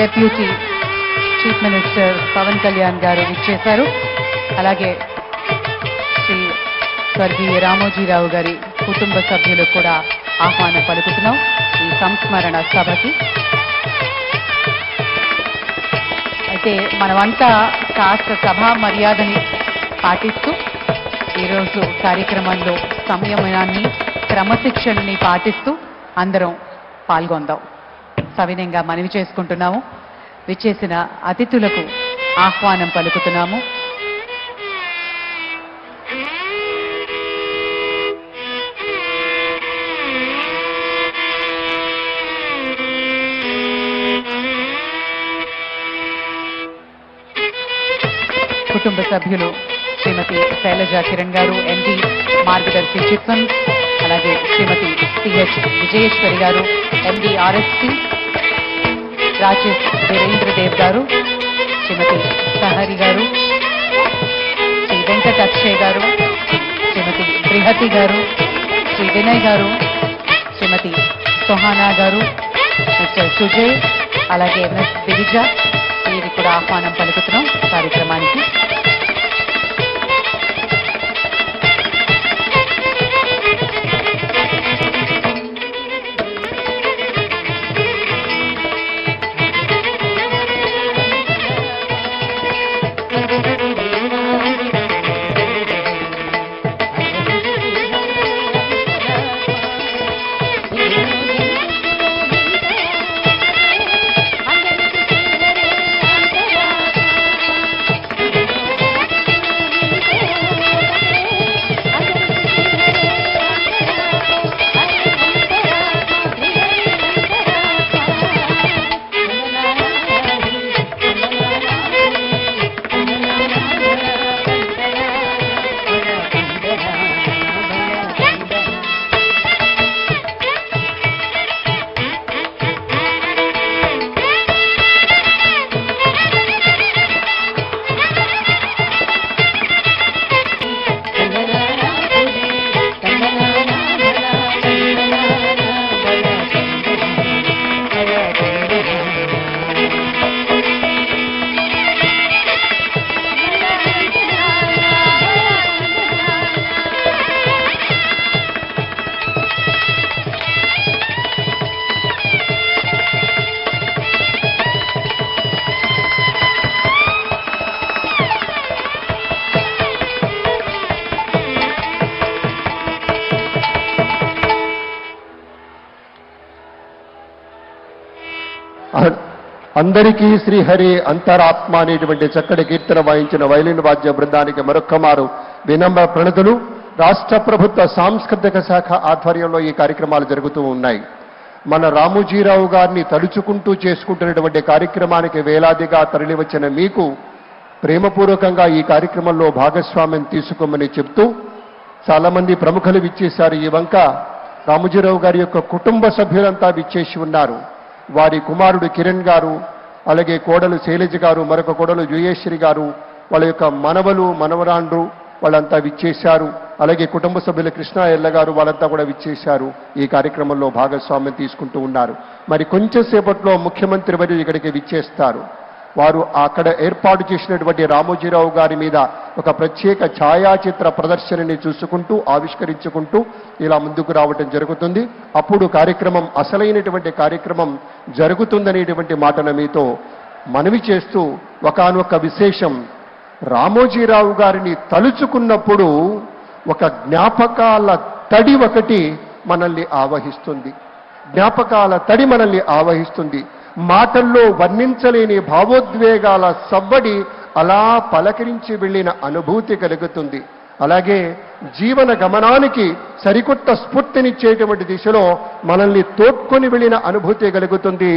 Deputy chief minister Pawan Kalyan గారు ఇచ్చేశారు. అలాగే శ్రీ స్వర్గీయ రామోజీరావు గారి కుటుంబ సభ్యులకు కూడా ఆహ్వానం పలుకుతున్నాం ఈ సంస్మరణ సభకి. అయితే మనమంతా కాస్త సభా మర్యాదని పాటిస్తూ ఈరోజు కార్యక్రమంలో సంయమనాన్ని క్రమశిక్షణని పాటిస్తూ అందరం పాల్గొందాం సవినయంగా మనవి చేసుకుంటున్నాము. విచ్చేసిన అతిథులకు ఆహ్వానం పలుకుతున్నాము. కుటుంబ సభ్యులు శ్రీమతి శైలజా కిరణ్ గారు, ఎండి మార్గదర్శి చిత్తం, అలాగే శ్రీమతి సిహెచ్ విజయేశ్వరి గారు, ఎండి ఆర్ఎస్పి, రాజేష్ వీరేంద్రదేవ్ గారు, శ్రీమతి సహరి గారు, శ్రీ వెంకట అక్షయ్ గారు, శ్రీమతి బృహతి గారు, శ్రీ వినయ్ గారు, శ్రీమతి సోహానా గారు, మిస్టర్ సుజయ్, అలాగే మిస్ దివిజ, వీరికి కూడా ఆహ్వానం పలుకుతున్నాం కార్యక్రమానికి. అందరికీ శ్రీహరి అంతరాత్మ అనేటువంటి చక్కటి కీర్తన వాయించిన వైలిన్ వాద్య బృందానికి మరొక్కమారు వినమ్ర ప్రణతులు. రాష్ట్ర ప్రభుత్వ సాంస్కృతిక శాఖ ఆధ్వర్యంలో ఈ కార్యక్రమాలు జరుగుతూ ఉన్నాయి. మన రామోజీరావు గారిని తలుచుకుంటూ చేసుకుంటున్నటువంటి కార్యక్రమానికి వేలాదిగా తరలివచ్చిన మీకు ప్రేమపూర్వకంగా ఈ కార్యక్రమంలో భాగస్వామ్యం తీసుకోమని చెప్తూ చాలా మంది ప్రముఖులు విచ్చేశారు. ఈ వంక రామోజీరావు గారి యొక్క కుటుంబ సభ్యులంతా విచ్చేసి ఉన్నారు. వారి కుమారుడు కిరణ్ గారు, అలాగే కోడలు శైలజ గారు, మరొక కోడలు జయేశ్వరి గారు, వాళ్ళ యొక్క మనవలు మనవరాండ్రు వాళ్ళంతా విచ్చేశారు. అలాగే కుటుంబ సభ్యులు కృష్ణ ఎల్ల గారు వాళ్ళంతా కూడా విచ్చేశారు. ఈ కార్యక్రమంలో భాగస్వామ్యం తీసుకుంటూ ఉన్నారు. మరి కొంచెం సేపట్లో ముఖ్యమంత్రి వర్యులు ఇక్కడికి విచ్చేస్తారు. వారు అక్కడ ఏర్పాటు చేసినటువంటి రామోజీరావు గారి మీద ఒక ప్రత్యేక ఛాయాచిత్ర ప్రదర్శనని చూసుకుంటూ ఆవిష్కరించుకుంటూ ఇలా ముందుకు రావటం జరుగుతుంది. అప్పుడు కార్యక్రమం అసలైనటువంటి కార్యక్రమం జరుగుతుందనేటువంటి మాటను మీతో మనవి చేస్తూ ఒకానొక విశేషం, రామోజీరావు గారిని తలుచుకున్నప్పుడు ఒక జ్ఞాపకాల తడి ఒకటి మనల్ని ఆవహిస్తుంది. జ్ఞాపకాల తడి మనల్ని ఆవహిస్తుంది. మాటల్లో వర్ణించలేని భావోద్వేగాల సవ్వడి అలా పలకరించి వెళ్ళిన అనుభూతి కలుగుతుంది. అలాగే జీవన గమనానికి సరికొత్త స్ఫూర్తినిచ్చేటువంటి దిశలో మనల్ని తోడ్కొని వెళ్ళిన అనుభూతి కలుగుతుంది.